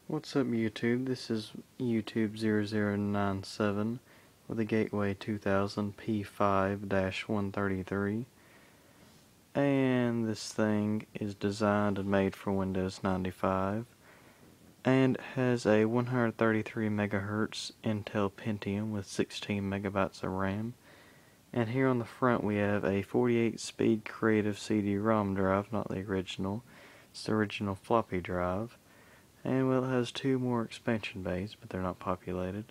What's up YouTube? This is YouTube0097 with a Gateway 2000 P5-133, and this thing is designed and made for Windows 95 and has a 133 MHz Intel Pentium with 16 megabytes of RAM. And here on the front we have a 48 speed Creative CD-ROM drive, not the original. It's the original floppy drive. And well, it has two more expansion bays, but they're not populated.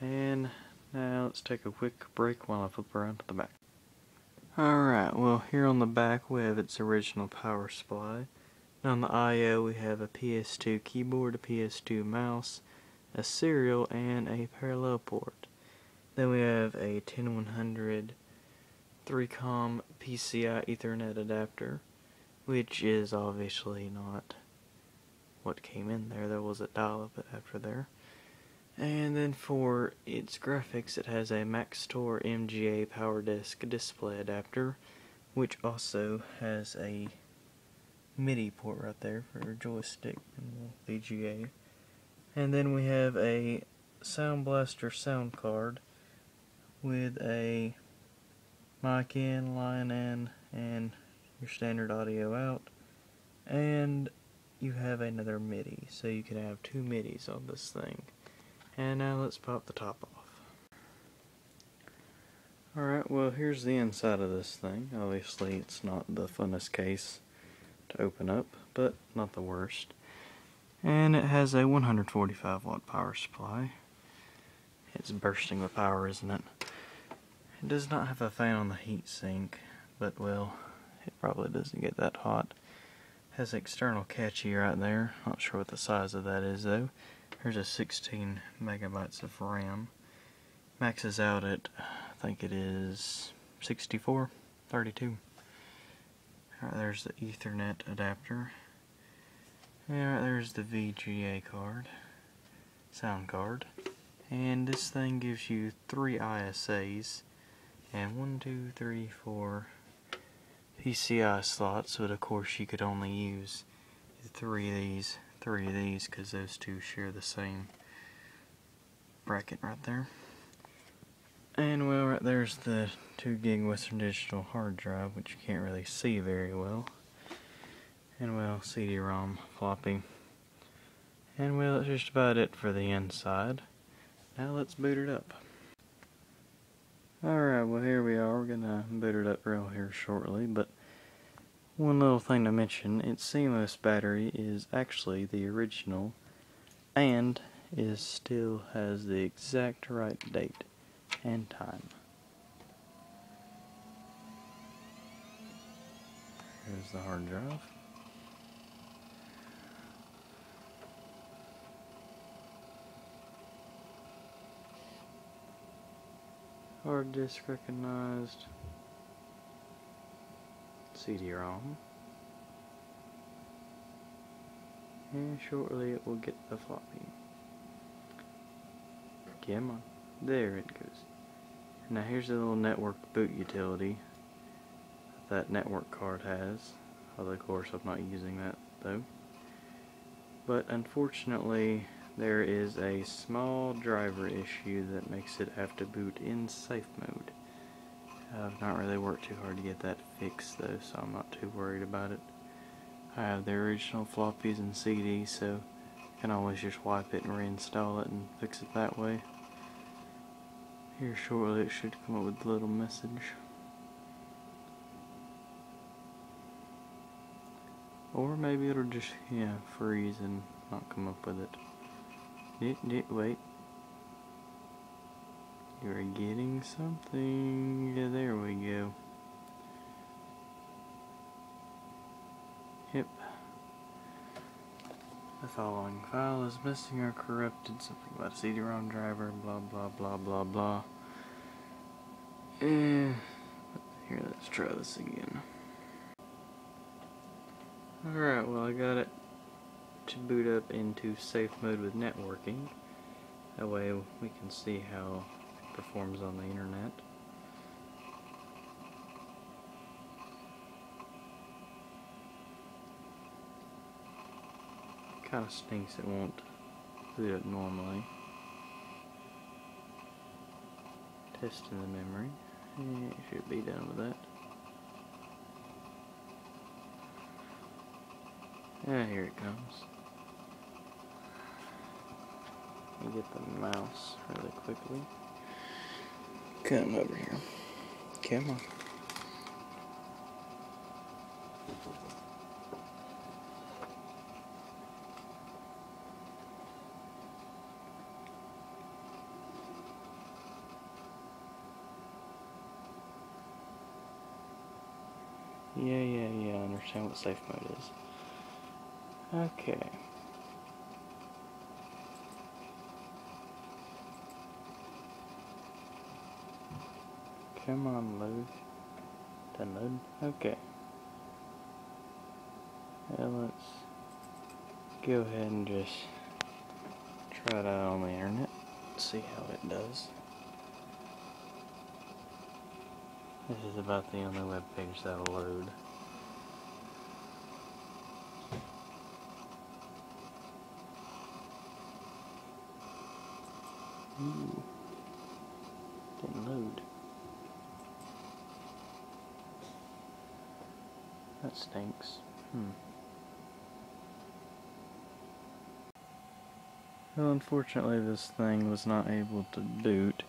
And now let's take a quick break while I flip around to the back. Alright, well here on the back we have its original power supply. And on the I/O we have a PS2 keyboard, a PS2 mouse, a serial, and a parallel port. Then we have a 10100 3-COM PCI Ethernet adapter, which is obviously not what came in there. There was a dial-up adapter there. And then for its graphics it has a Maxtor MGA PowerDisk display adapter, which also has a MIDI port right there for your joystick and VGA. And then we have a Sound Blaster sound card with a mic in, line in, and your standard audio out. And you have another MIDI, so you can have two MIDIs on this thing. And now let's pop the top off. Alright, well here's the inside of this thing. Obviously it's not the funnest case to open up, but not the worst. And it has a 145 watt power supply. It's bursting with power, isn't it? It does not have a fan on the heatsink, but well, it probably doesn't get that hot. Has external catchy right there. Not sure what the size of that is though. Here's a 16 megabytes of RAM. Maxes out at, I think it is 64, 32. Alright, there's the Ethernet adapter. And right there's the VGA card, sound card. And this thing gives you 3 ISAs and 1, 2, 3, 4 PCI slots, but of course you could only use 3 of these, because those two share the same bracket right there. And well, right there's the 2 gig Western Digital hard drive, which you can't really see very well. And well, CD-ROM floppy. And well, that's just about it for the inside. Now let's boot it up. Alright, well here we are. We're gonna boot it up real here shortly, but one little thing to mention, its CMOS battery is actually the original and still has the exact right date and time. Here's the hard drive. Hard disk recognized. CD-ROM. And shortly it will get the floppy. Come on. There it goes. Now here's a little network boot utility that network card has. Although of course I'm not using that though. But unfortunately there is a small driver issue that makes it have to boot in safe mode. I've not really worked too hard to get that fixed though, so I'm not too worried about it. I have the original floppies and CDs, so I can always just wipe it and reinstall it and fix it that way. Here shortly it should come up with a little message. Or maybe it'll just, freeze and not come up with it. Wait. You're getting something. Yeah, there we go. Yep. The following file is missing or corrupted. Something about a CD-ROM driver. Blah blah blah blah blah. Here, let's try this again. Alright, well I got it to boot up into safe mode with networking. That way we can see how it performs on the internet. Kinda stinks it won't boot up normally. Testing the memory. And it should be done with that. Yeah, here it comes. You get the mouse really quickly. Come over here. Come on. Yeah, I understand what safe mode is. Okay. Come on, load. Done load? Okay. Now let's go ahead and just try it out on the internet. See how it does. This is about the only web page that'll load. Ooh. Didn't load. That stinks. Well, unfortunately this thing was not able to boot.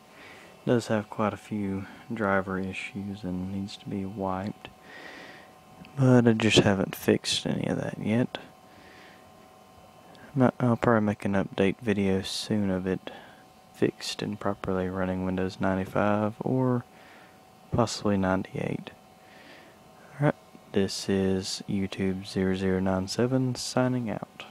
It does have quite a few driver issues and needs to be wiped. But I just haven't fixed any of that yet. I'll probably make an update video soon of it fixed and properly running Windows 95 or possibly 98. Alright, this is YouTube0097 signing out.